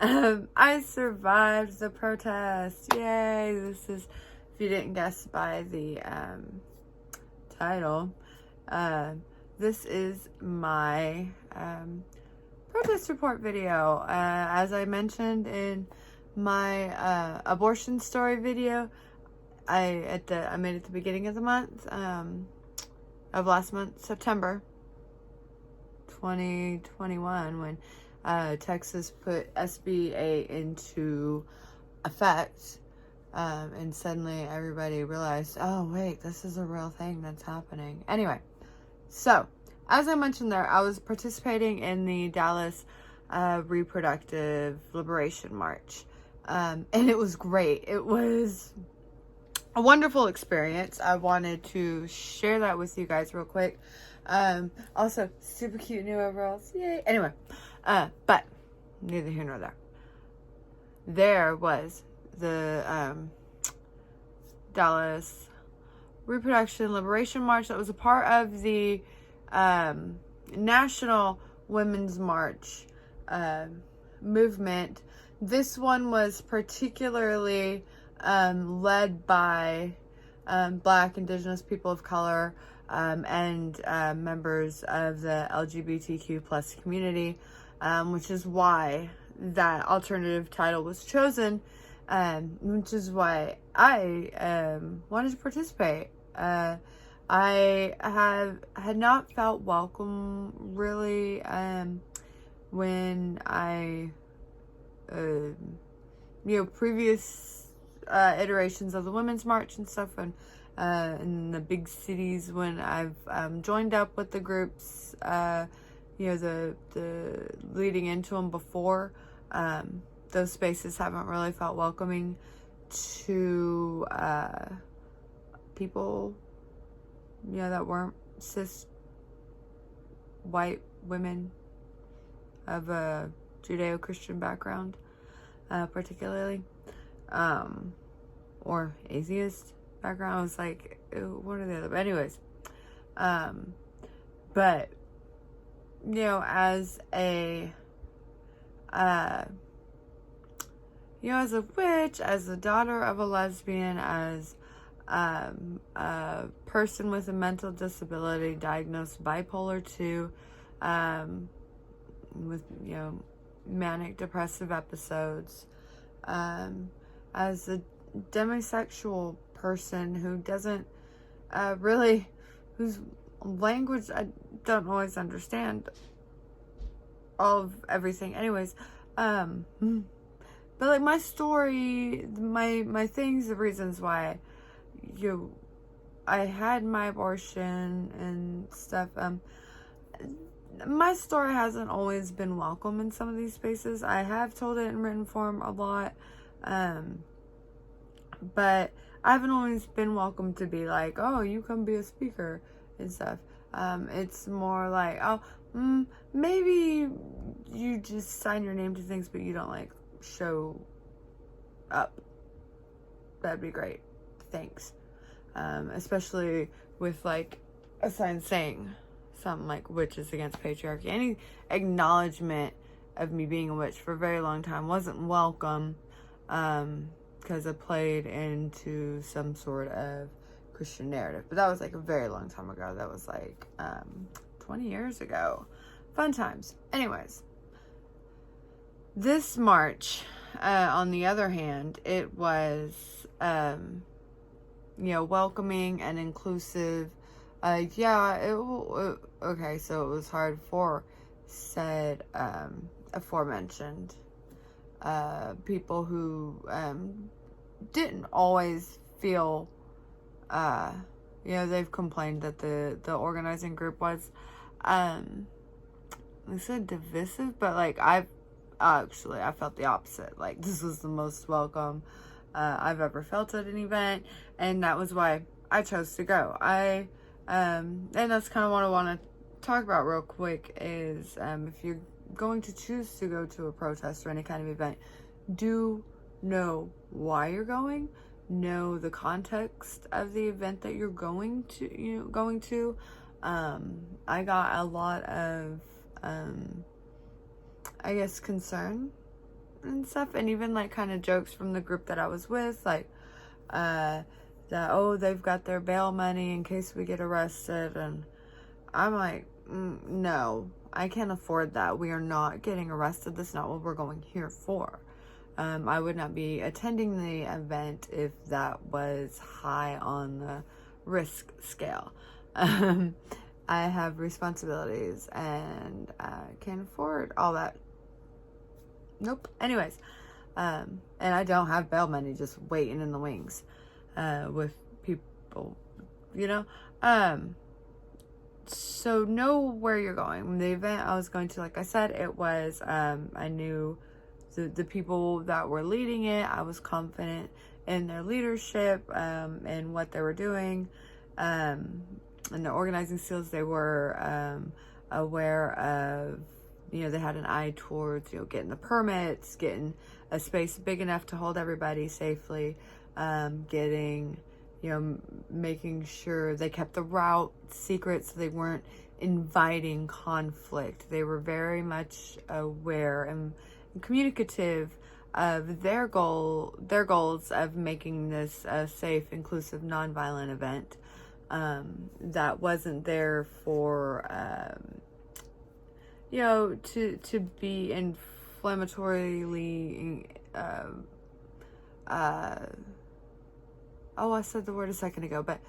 I survived the protest. Yay! This is, if you didn't guess by the title, this is my protest report video. As I mentioned in my abortion story video, I made it at the beginning of the month, of last month, September 2021, when Texas put SB 8 into effect, and suddenly everybody realized, oh wait, this is a real thing that's happening. Anyway, so as I mentioned there, I was participating in the Dallas Reproductive Liberation March, and it was great. It was a wonderful experience. I wanted to share that with you guys real quick. Also, super cute new overalls. Yay. Anyway, but neither here nor there. There was the Dallas Reproduction Liberation March that was a part of the National Women's March movement. This one was particularly led by Black, Indigenous people of color, and members of the LGBTQ plus community, which is why that alternative title was chosen, which is why I wanted to participate. I had not felt welcome really when I previous iterations of the Women's March and stuff, and in the big cities when I've joined up with the groups, the leading into them before, those spaces haven't really felt welcoming to people, that weren't cis white women of a Judeo-Christian background, particularly, or atheist background. I was like, one or the other. But anyways, but as a as a witch, as the daughter of a lesbian, as a person with a mental disability, diagnosed bipolar 2, with manic depressive episodes, as a demisexual person who doesn't whose language I don't always understand all of everything. Anyways, but like my story, my things, the reasons why I had my abortion and stuff, my story hasn't always been welcome in some of these spaces. I have told it in written form a lot, but I haven't always been welcome to be like, oh, you come be a speaker and stuff. It's more like, oh, maybe you just sign your name to things, but you don't like show up. That'd be great. Thanks. Especially with like a sign saying something like witches against patriarchy. Any acknowledgement of me being a witch for a very long time wasn't welcome, because it played into some sort of Christian narrative. But that was like a very long time ago. That was like 20 years ago. Fun times. Anyways, this march, on the other hand, it was welcoming and inclusive. Okay, so it was hard for said aforementioned people who didn't always feel, they've complained that the organizing group was, they said divisive, but like I felt the opposite. Like, this was the most welcome I've ever felt at an event, and that was why I chose to go. And that's kind of what I want to talk about real quick is, if you're going to choose to go to a protest or any kind of event, do know why you're going, know the context of the event that you're going to. I got a lot of, concern and stuff, and even like kind of jokes from the group that I was with, like that, oh, they've got their bail money in case we get arrested. And I'm like, no, I can't afford that. We are not getting arrested. That's not what we're going here for. I would not be attending the event if that was high on the risk scale. I have responsibilities and I can't afford all that. Nope. Anyways, and I don't have bail money just waiting in the wings with people, you know. So know where you're going. The event I was going to, like I said, it was, I knew the people that were leading it. I was confident in their leadership, and what they were doing, and their organizing skills. They were aware of, they had an eye towards, getting the permits, getting a space big enough to hold everybody safely, getting, making sure they kept the route secret so they weren't inviting conflict. They were very much aware and communicative of their goals of making this a safe, inclusive, nonviolent event that wasn't there for to be inflammatorily I said the word a second ago, but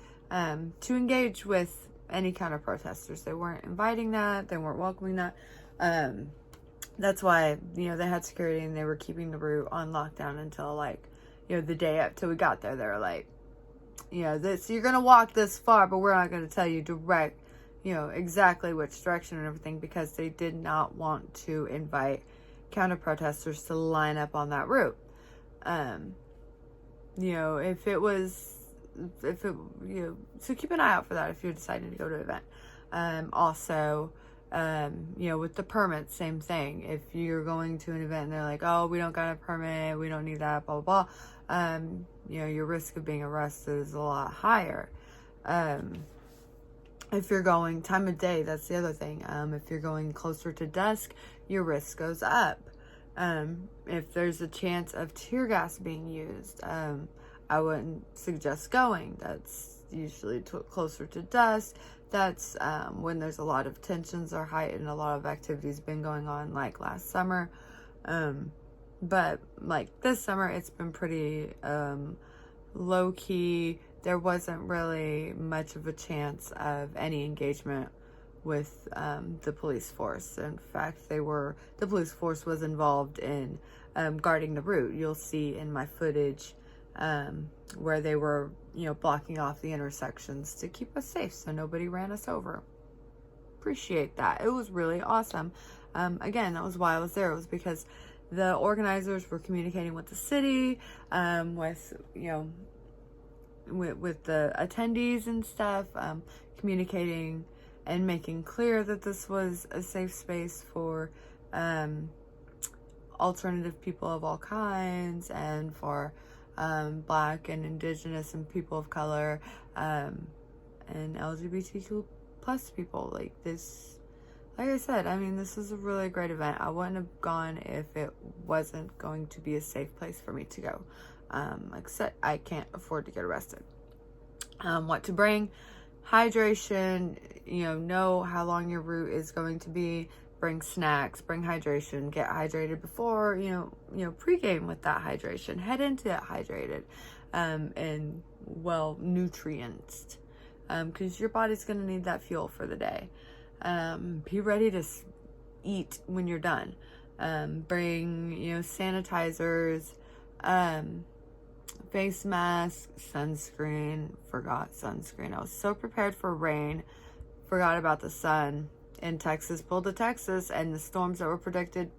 to engage with any kind of protesters. They weren't inviting that, they weren't welcoming that. That's why, they had security and they were keeping the route on lockdown until the day up till we got there. They were like, you're gonna walk this far, but we're not gonna tell you direct, exactly which direction and everything, because they did not want to invite counter protesters to line up on that route. So keep an eye out for that if you're deciding to go to an event. Also, with the permits, same thing. If you're going to an event and they're like, oh, we don't got a permit, we don't need that, blah, blah, blah, your risk of being arrested is a lot higher. If you're going time of day, that's the other thing. If you're going closer to dusk, your risk goes up. If there's a chance of tear gas being used, I wouldn't suggest going. That's usually closer to dusk. That's when there's a lot of tensions are heightened, a lot of activities been going on, like last summer. But like this summer, it's been pretty low key. There wasn't really much of a chance of any engagement with the police force. In fact, the police force was involved in guarding the route. You'll see in my footage where they were, blocking off the intersections to keep us safe so nobody ran us over. Appreciate that. It was really awesome. Again, that was why I was there. It was because the organizers were communicating with the city, with the attendees and stuff, communicating and making clear that this was a safe space for alternative people of all kinds, and for Black and Indigenous and people of color, and LGBTQ plus people. Like I said, this is a really great event. I wouldn't have gone if it wasn't going to be a safe place for me to go. Like I said, I can't afford to get arrested. What to bring: hydration, know how long your route is going to be. Bring snacks, bring hydration, get hydrated before, pregame with that hydration. Head into it hydrated, and nutrienced, because your body's going to need that fuel for the day. Be ready to eat when you're done. Bring, sanitizers, face mask, sunscreen. Forgot sunscreen. I was so prepared for rain. Forgot about the sun. In Texas, pulled to Texas, and the storms that were predicted,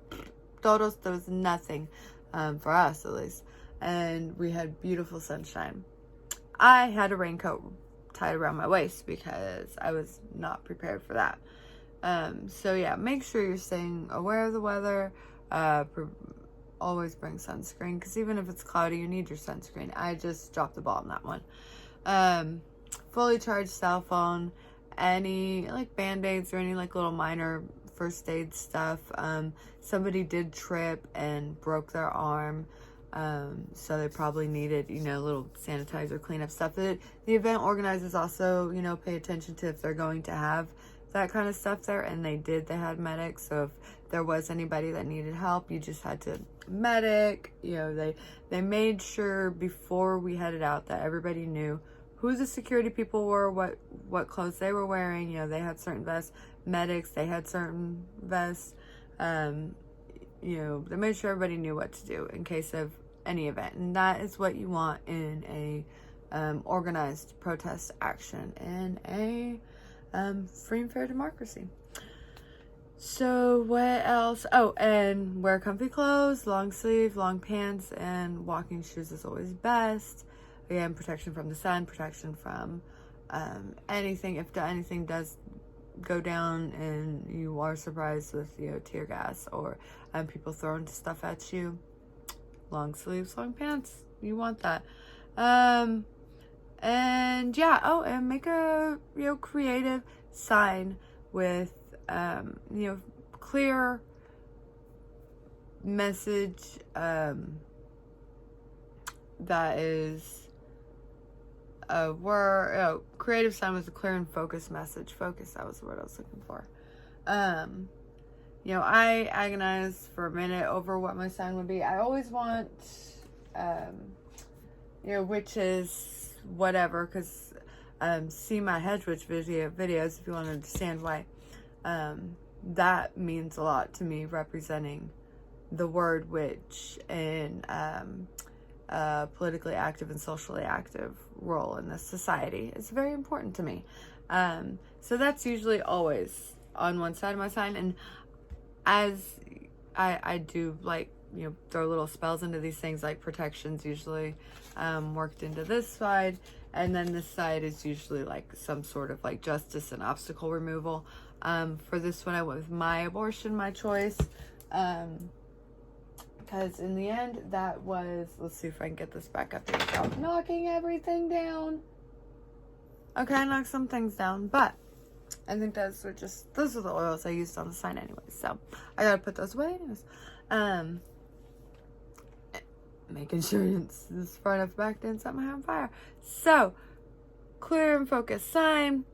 there was nothing, for us at least. And we had beautiful sunshine. I had a raincoat tied around my waist because I was not prepared for that. So yeah, make sure you're staying aware of the weather. Always bring sunscreen, because even if it's cloudy, you need your sunscreen. I just dropped the ball on that one. Fully charged cell phone, any band-aids or any little minor first aid stuff. Somebody did trip and broke their arm. So they probably needed, little sanitizer cleanup stuff. The event organizers also, pay attention to if they're going to have that kind of stuff there, and they had medics. So if there was anybody that needed help, you just had to medic. They made sure before we headed out that everybody knew who the security people were, what clothes they were wearing. They had certain vests. Medics, they had certain vests. They made sure everybody knew what to do in case of any event, and that is what you want in a organized protest action in a free and fair democracy. So what else? Oh, and wear comfy clothes, long sleeve, long pants, and walking shoes is always best. Again, protection from the sun, protection from anything. If anything does go down and you are surprised with tear gas or people throwing stuff at you, long sleeves, long pants, you want that. And yeah, and make a creative sign with clear message that is creative sign with a clear and focused message. Focus, that was the word I was looking for. I agonized for a minute over what my sign would be. I always want which is whatever, because see my hedge witch videos if you want to understand why. That means a lot to me, representing the word witch in politically active and socially active role in this society. It's very important to me. So that's usually always on one side of my sign, and as I do throw little spells into these things, like protections usually worked into this side, and then this side is usually like some sort of like justice and obstacle removal. For this one I went with my abortion, my choice, because in the end that was, let's see if I can get this back up here without knocking everything down. Okay, I knocked some things down, but I think those are the oils I used on the sign anyway, so I gotta put those away anyways. Making sure it's far enough back to set my hair on fire. So, clear and focused sign.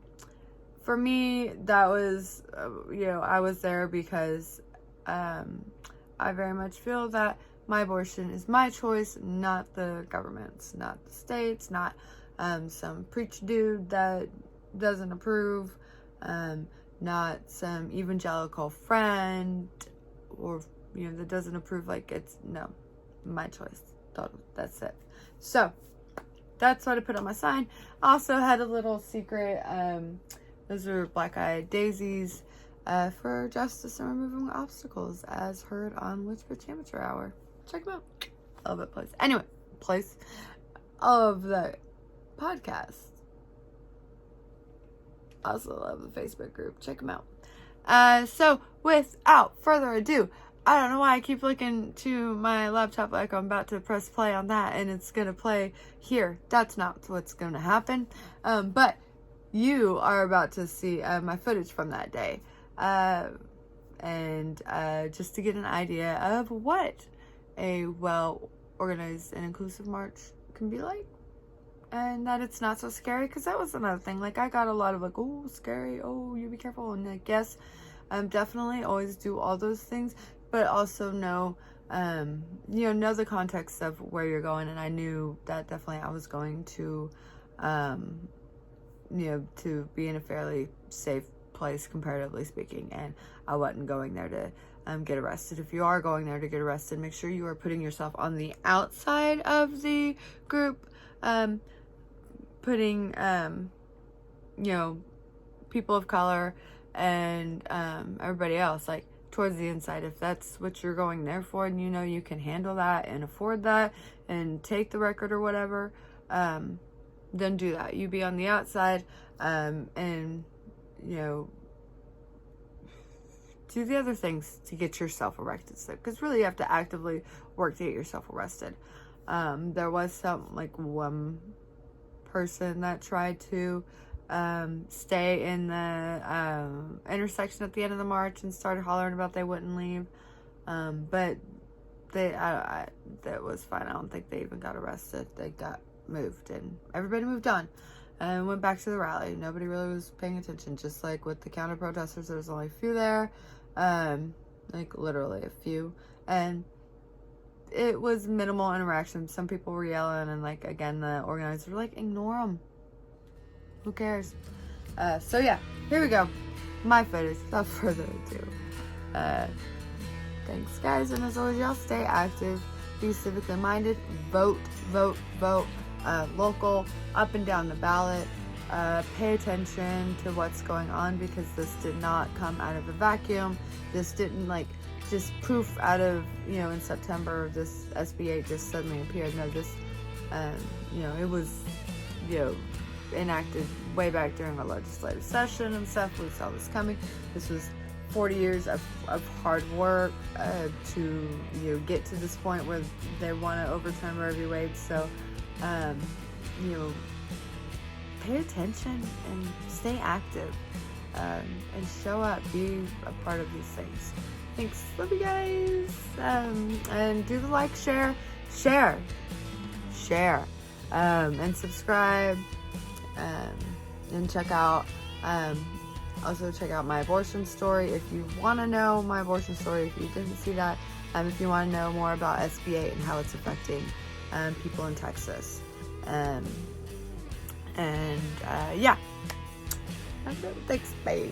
For me, that was, I was there because I very much feel that my abortion is my choice, not the government's, not the state's, not some preach dude that doesn't approve, not some evangelical friend or that doesn't approve. No, my choice. That's it. So that's what I put on my sign. Also had a little secret, those are black-eyed daisies, for justice and removing obstacles, as heard on Witchwitch Amateur Hour. Check them out. I love that place. Anyway, of the podcast. Also love the Facebook group. Check them out. So without further ado, I don't know why I keep looking to my laptop like I'm about to press play on that and it's going to play here. That's not what's going to happen. But you are about to see my footage from that day. And just to get an idea of what a well-organized and inclusive march can be like. And that it's not so scary, because that was another thing. I got a lot of oh, scary, oh, you be careful. And yes, definitely always do all those things, but also know the context of where you're going. And I knew that definitely I was going to, to be in a fairly safe place, comparatively speaking. And I wasn't going there to get arrested. If you are going there to get arrested, make sure you are putting yourself on the outside of the group, putting, people of color and everybody else, towards the inside. If that's what you're going there for, and you can handle that and afford that and take the record or whatever, then do that. You be on the outside, and, do the other things to get yourself arrested. Because really you have to actively work to get yourself arrested. There was some, one person that tried to stay in the intersection at the end of the march and started hollering about they wouldn't leave. But that was fine. I don't think they even got arrested. They got moved and everybody moved on and went back to the rally. Nobody really was paying attention. Just like with the counter protesters, there was only a few there, like literally a few, and it was minimal interaction. Some people were yelling, and like again, the organizers were like, ignore them. Who cares? So yeah, here we go. My footage. Without further ado. Thanks, guys, and as always, y'all stay active, be civically minded, vote, vote, vote. Local, up and down the ballot. Pay attention to what's going on, because this did not come out of a vacuum. This didn't like just poof out of, you know, in September this SB 8 just suddenly appeared. No, this you know, it was, you know, enacted way back during our legislative session and stuff. We saw this coming. This was 40 years of hard work to, you know, get to this point where they want to overturn Roe v. Wade. So you know, pay attention and stay active, and show up, be a part of these things. Thanks, love you guys, and do the like, share, and subscribe, and check out, also check out my abortion story if you want to know my abortion story, if you didn't see that, if you want to know more about SB 8 and how it's affecting people in Texas. Yeah. That's it. Thanks, bye.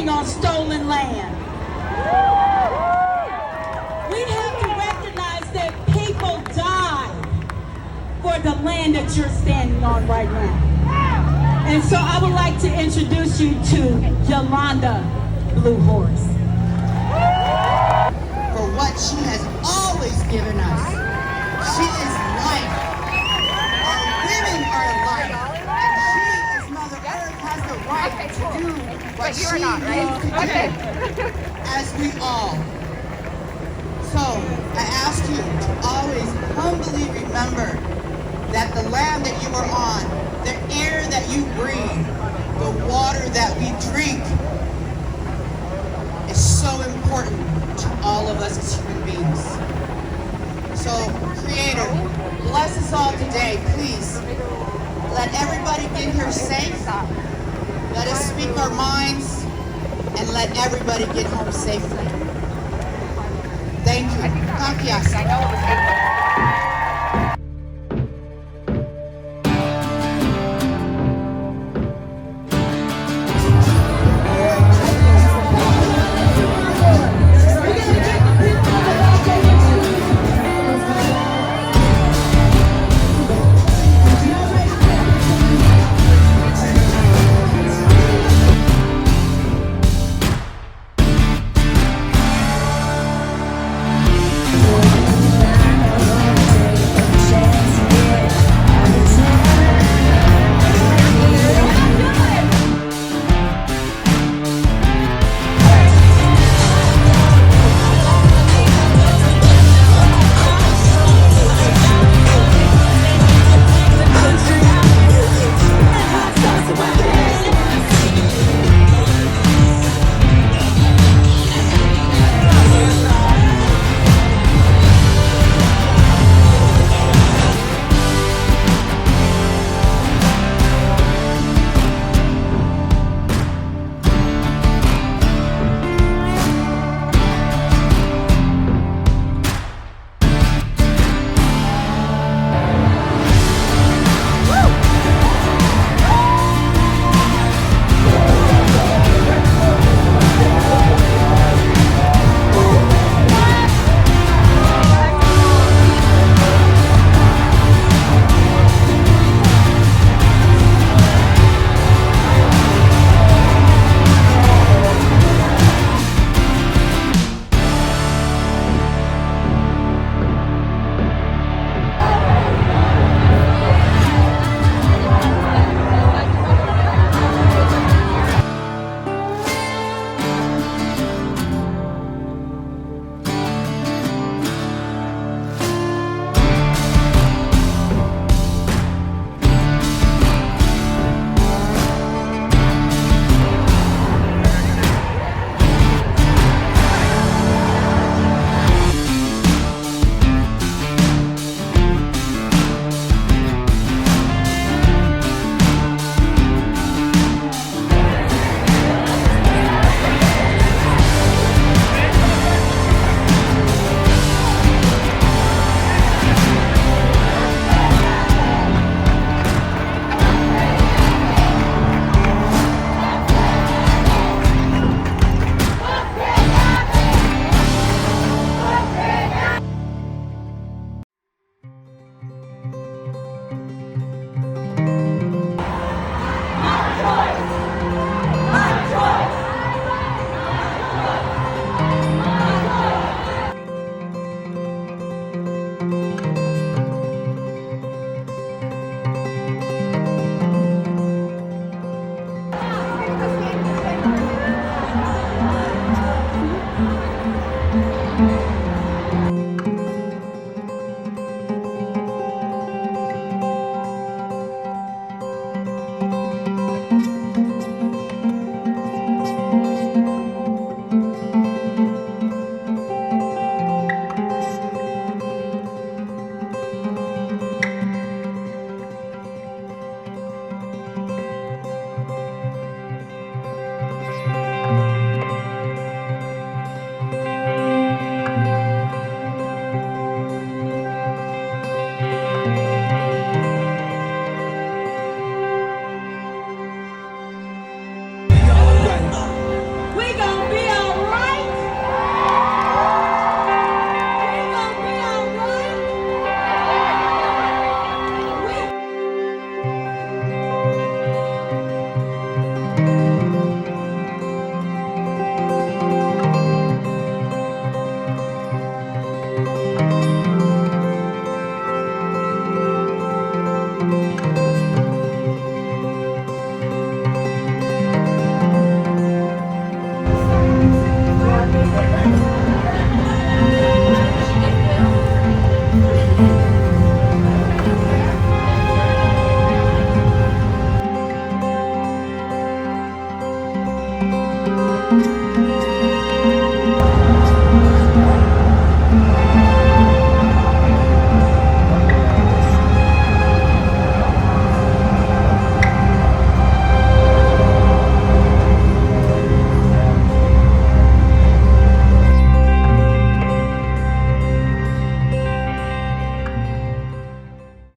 On stolen land. We have to recognize that people died for the land that you're standing on right now. And so I would like to introduce you to Yolanda Blue Horse. For what she has always given us. She is life. Our women are life. And she, as Mother Earth, has the right to do what she needs to do, as we all. So I ask you to always humbly remember that the land that you are on, the air that you breathe, the water that we drink is so important to all of us as human beings. So, Creator, bless us all today, please. Let everybody get here safe. Let us speak our minds and let everybody get home safely. Thank you. Kacie.